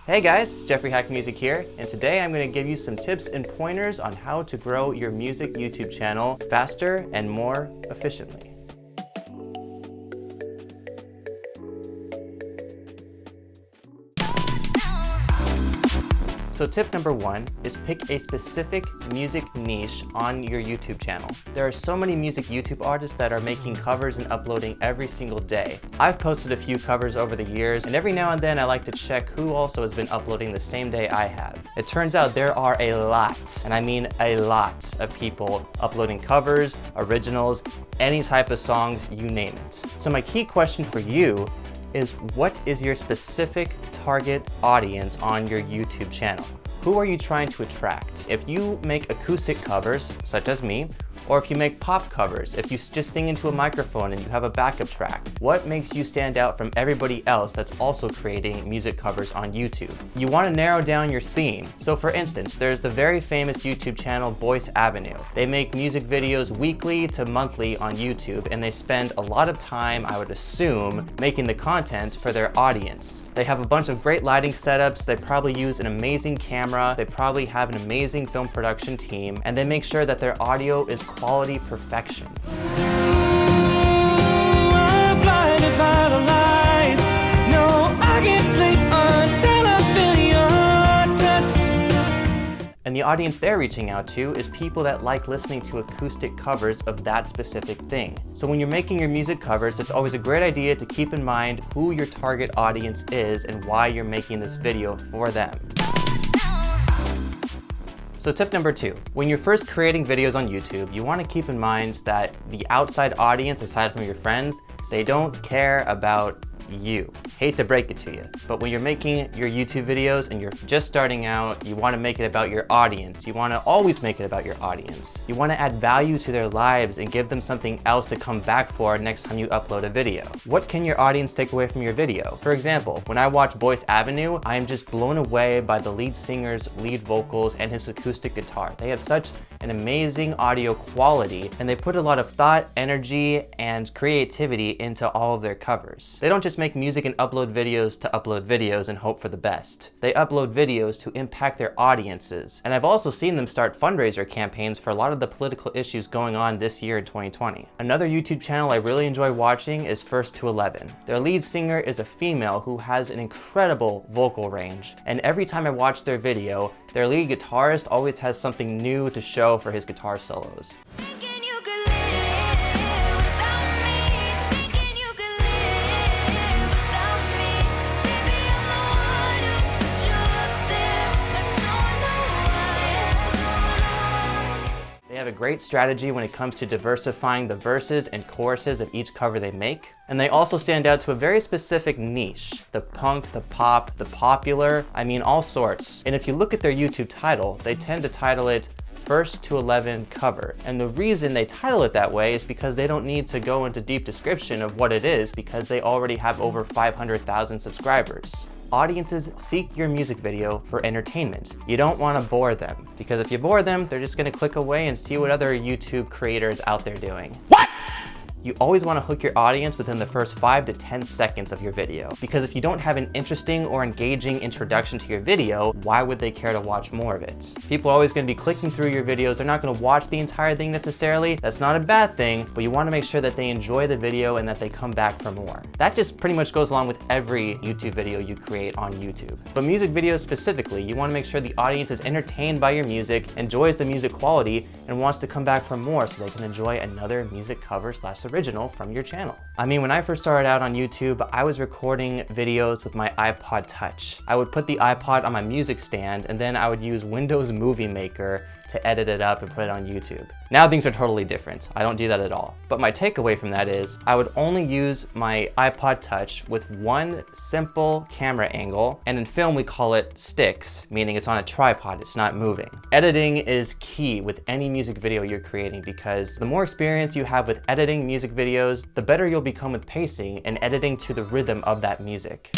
Hey guys, it's Jeffrey Hack Music here, and today I'm going to give you some tips and pointers on how to grow your music YouTube channel faster and more efficiently. So tip number one is pick a specific music niche on your YouTube channel. There are so many music YouTube artists that are making covers and uploading every single day. I've posted a few covers over the years, and every now and then I like to check who also has been uploading the same day I have. It turns out there are a lot, and I mean a lot, of people uploading covers, originals, any type of songs, you name it. So my key question for you is, what is your specific target audience on your YouTube channel? Who are you trying to attract? If you make acoustic covers, such as me, or if you make pop covers, if you just sing into a microphone and you have a backup track, what makes you stand out from everybody else that's also creating music covers on YouTube? You want to narrow down your theme. So for instance, there's the very famous YouTube channel Boyce. They make music videos weekly to monthly on YouTube, and they spend a lot of time, I would assume, making the content for their audience. They have a bunch of great lighting setups, they probably use an amazing camera, they probably have an amazing film production team, and they make sure that their audio is quality perfection. I'm blinded by the lights. No, I can't sleep until I feel your touch. And the audience they're reaching out to is people that like listening to acoustic covers of that specific thing. So when you're making your music covers, it's always a great idea to keep in mind who your target audience is and why you're making this video for them. So tip number two, when you're first creating videos on YouTube, you want to keep in mind that the outside audience, aside from your friends, they don't care about you. Hate to break it to you, but when you're making your YouTube videos and you're just starting out, you want to make it about your audience. You want to always make it about your audience. You want to add value to their lives and give them something else to come back for next time you upload a video. What can your audience take away from your video? For example, when I watch Boyce, I am just blown away by the lead singer's lead vocals and his acoustic guitar. They have such an amazing audio quality, and they put a lot of thought, energy, and creativity into all of their covers. They don't just make music and upload videos to upload videos and hope for the best. They upload videos to impact their audiences. And I've also seen them start fundraiser campaigns for a lot of the political issues going on this year in 2020. Another YouTube channel I really enjoy watching is First to 11. Their lead singer is a female who has an incredible vocal range. And every time I watch their video, their lead guitarist always has something new to show for his guitar solos. They have a great strategy when it comes to diversifying the verses and choruses of each cover they make. And they also stand out to a very specific niche. The punk, the pop, the popular, I mean all sorts. And if you look at their YouTube title, they tend to title it First to 11 cover. And the reason they title it that way is because they don't need to go into deep description of what it is, because they already have over 500,000 subscribers. Audiences seek your music video for entertainment. You don't want to bore them, because if you bore them, they're just going to click away and see what other YouTube creators out there doing. What? You always want to hook your audience within the first 5 to 10 seconds of your video, because if you don't have an interesting or engaging introduction to your video, why would they care to watch more of it? People are always going to be clicking through your videos. They're not going to watch the entire thing necessarily. That's not a bad thing, but you want to make sure that they enjoy the video and that they come back for more. That just pretty much goes along with every YouTube video you create on YouTube. But music videos specifically, you want to make sure the audience is entertained by your music, enjoys the music quality, and wants to come back for more so they can enjoy another music cover / original from your channel. I mean, when I first started out on YouTube, I was recording videos with my iPod Touch. I would put the iPod on my music stand, and then I would use Windows Movie Maker to edit it up and put it on YouTube. Now things are totally different. I don't do that at all. But my takeaway from that is I would only use my iPod Touch with one simple camera angle, and in film we call it sticks, meaning it's on a tripod, it's not moving. Editing is key with any music video you're creating, because the more experience you have with editing music videos, the better you'll become with pacing and editing to the rhythm of that music.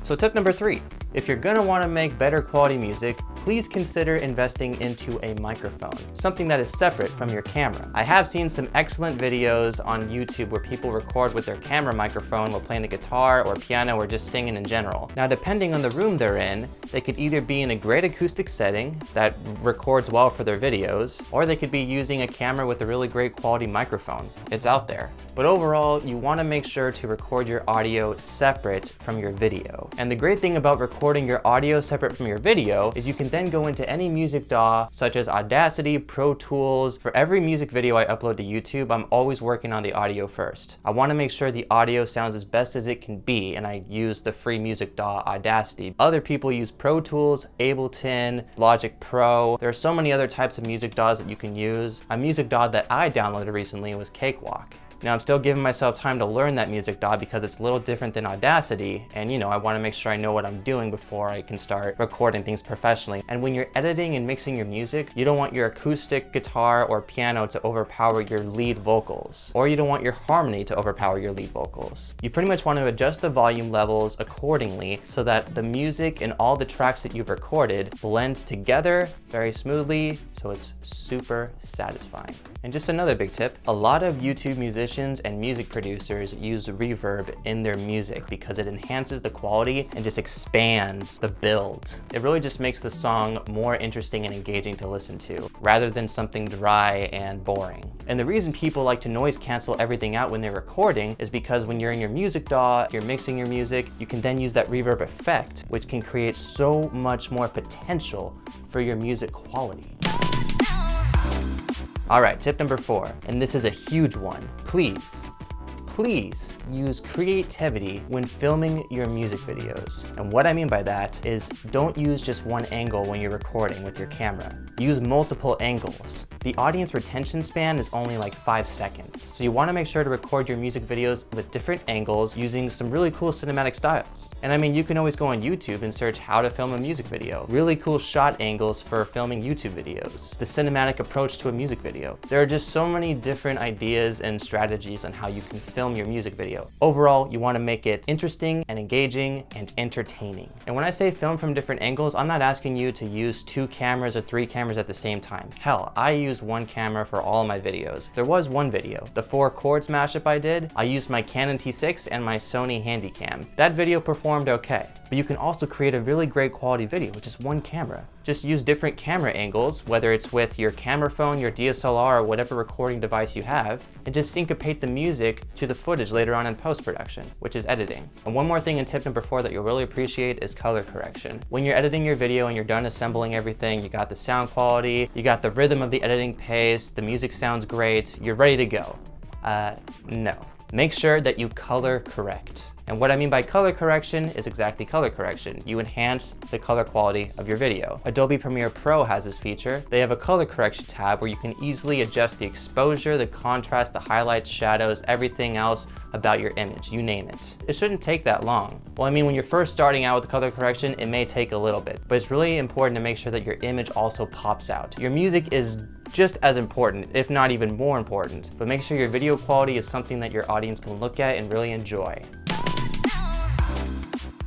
So tip number 3, if you're gonna wanna make better quality music, please consider investing into a microphone, something that is separate from your camera. I have seen some excellent videos on YouTube where people record with their camera microphone while playing the guitar or piano or just singing in general. Now, depending on the room they're in, they could either be in a great acoustic setting that records well for their videos, or they could be using a camera with a really great quality microphone. It's out there. But overall, you want to make sure to record your audio separate from your video. And the great thing about recording your audio separate from your video is you can then go into any music DAW such as Audacity, Pro Tools. For every music video I upload to YouTube, I'm always working on the audio first. I want to make sure the audio sounds as best as it can be, and I use the free music DAW Audacity. Other people use Pro Tools, Ableton, Logic Pro. There are so many other types of music DAWs that you can use. A music DAW that I downloaded recently was Cakewalk. Now, I'm still giving myself time to learn that music DAW because it's a little different than Audacity, and I want to make sure I know what I'm doing before I can start recording things professionally. And when you're editing and mixing your music, you don't want your acoustic guitar or piano to overpower your lead vocals, or you don't want your harmony to overpower your lead vocals. You pretty much want to adjust the volume levels accordingly so that the music and all the tracks that you've recorded blend together very smoothly, so it's super satisfying. And just another big tip, a lot of YouTube musicians and music producers use reverb in their music because it enhances the quality and just expands the build. It really just makes the song more interesting and engaging to listen to, rather than something dry and boring. And the reason people like to noise cancel everything out when they're recording is because when you're in your music DAW, you're mixing your music, you can then use that reverb effect, which can create so much more potential for your music quality. All right, tip number 4, and this is a huge one. Please use creativity when filming your music videos. And what I mean by that is don't use just one angle when you're recording with your camera. Use multiple angles. The audience retention span is only like 5 seconds. So you want to make sure to record your music videos with different angles using some really cool cinematic styles. And I mean, you can always go on YouTube and search how to film a music video. Really cool shot angles for filming YouTube videos. The cinematic approach to a music video. There are just so many different ideas and strategies on how you can film your music video. Overall, you want to make it interesting and engaging and entertaining. And when I say film from different angles, I'm not asking you to use 2 cameras or 3 cameras at the same time. Hell, I use 1 camera for all of my videos. There was one video, the 4 chords mashup I did, I used my Canon T6 and my Sony Handycam. That video performed okay, but you can also create a really great quality video with just 1 camera. Just use different camera angles, whether it's with your camera phone, your DSLR, or whatever recording device you have, and just syncopate the music to the footage later on in post-production, which is editing. And one more thing in tip number 4 that you'll really appreciate is color correction. When you're editing your video and you're done assembling everything, you got the sound quality, you got the rhythm of the editing pace, the music sounds great, you're ready to go. No. Make sure that you color correct. And what I mean by color correction is exactly color correction. You enhance the color quality of your video. Adobe Premiere Pro has this feature. They have a color correction tab where you can easily adjust the exposure, the contrast, the highlights, shadows, everything else about your image, you name it. It shouldn't take that long. Well, I mean, when you're first starting out with color correction, it may take a little bit, but it's really important to make sure that your image also pops out. Your music is just as important, if not even more important, but make sure your video quality is something that your audience can look at and really enjoy.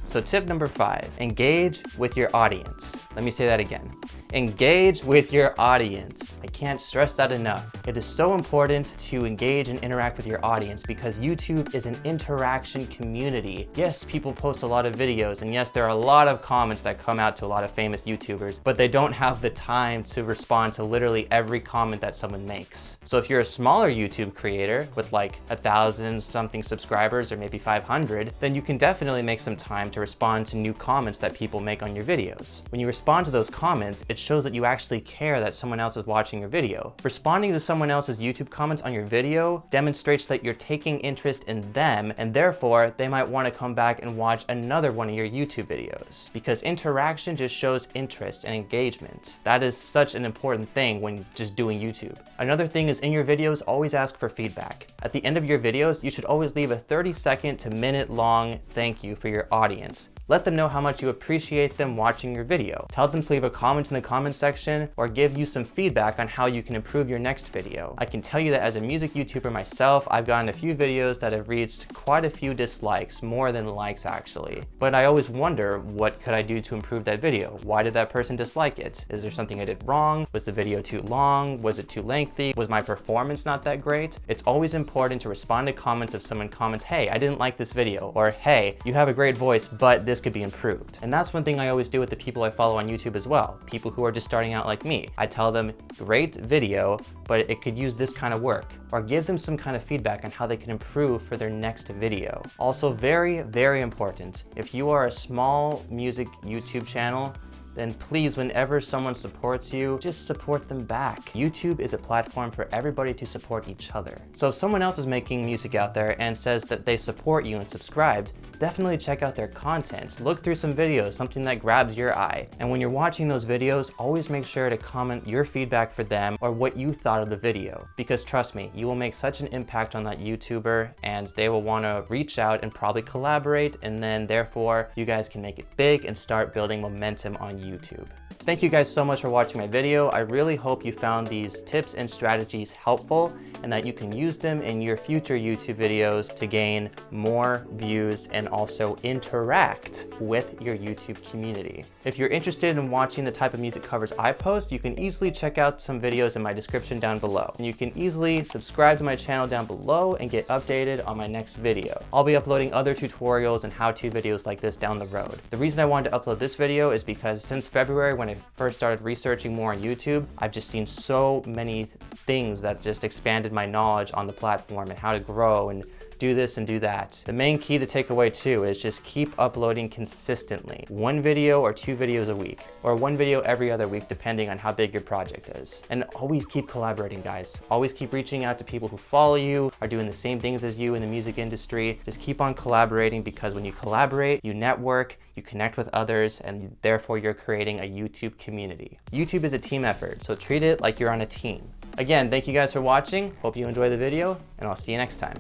So tip number 5, engage with your audience. Let me say that again. Engage with your audience. I can't stress that enough. It is so important to engage and interact with your audience because YouTube is an interaction community. Yes, people post a lot of videos, and yes, there are a lot of comments that come out to a lot of famous YouTubers, but they don't have the time to respond to literally every comment that someone makes. So if you're a smaller YouTube creator with like 1,000 something subscribers or maybe 500, then you can definitely make some time to respond to new comments that people make on your videos. When you respond to those comments, it shows that you actually care that someone else is watching your video. Responding to someone else's YouTube comments on your video demonstrates that you're taking interest in them, and therefore they might want to come back and watch another one of your YouTube videos. Because interaction just shows interest and engagement. That is such an important thing when just doing YouTube. Another thing is in your videos, always ask for feedback. At the end of your videos, you should always leave a 30-second to minute-long thank you for your audience. Let them know how much you appreciate them watching your video. Tell them to leave a comment in the comment section or give you some feedback on how you can improve your next video. I can tell you that as a music YouTuber myself, I've gotten a few videos that have reached quite a few dislikes, more than likes actually. But I always wonder, what could I do to improve that video? Why did that person dislike it? Is there something I did wrong? Was the video too long? Was it too lengthy? Was my performance not that great? It's always important to respond to comments if someone comments, hey, I didn't like this video, or hey, you have a great voice, but this could be improved. And that's one thing I always do with the people I follow on YouTube as well. People who are just starting out like me. I tell them, great video, but it could use this kind of work, or give them some kind of feedback on how they can improve for their next video. Also very, very important, if you are a small music YouTube channel, then please, whenever someone supports you, just support them back. YouTube is a platform for everybody to support each other. So if someone else is making music out there and says that they support you and subscribed, definitely check out their content. Look through some videos, something that grabs your eye. And when you're watching those videos, always make sure to comment your feedback for them or what you thought of the video. Because trust me, you will make such an impact on that YouTuber and they will want to reach out and probably collaborate, and then therefore you guys can make it big and start building momentum on YouTube. Thank you guys so much for watching my video. I really hope you found these tips and strategies helpful and that you can use them in your future YouTube videos to gain more views and also interact with your YouTube community. If you're interested in watching the type of music covers I post, you can easily check out some videos in my description down below. And you can easily subscribe to my channel down below and get updated on my next video. I'll be uploading other tutorials and how-to videos like this down the road. The reason I wanted to upload this video is because since February, when I first started researching more on YouTube, I've just seen so many things that just expanded my knowledge on the platform and how to grow and do this and do that. The main key to take away too is just keep uploading consistently. 1 video or 2 videos a week, or 1 video every other week depending on how big your project is. And always keep collaborating, guys. Always keep reaching out to people who follow you, are doing the same things as you in the music industry. Just keep on collaborating, because when you collaborate, you network, you connect with others, and therefore you're creating a YouTube community. YouTube is a team effort, so treat it like you're on a team. Again, thank you guys for watching. Hope you enjoyed the video, and I'll see you next time.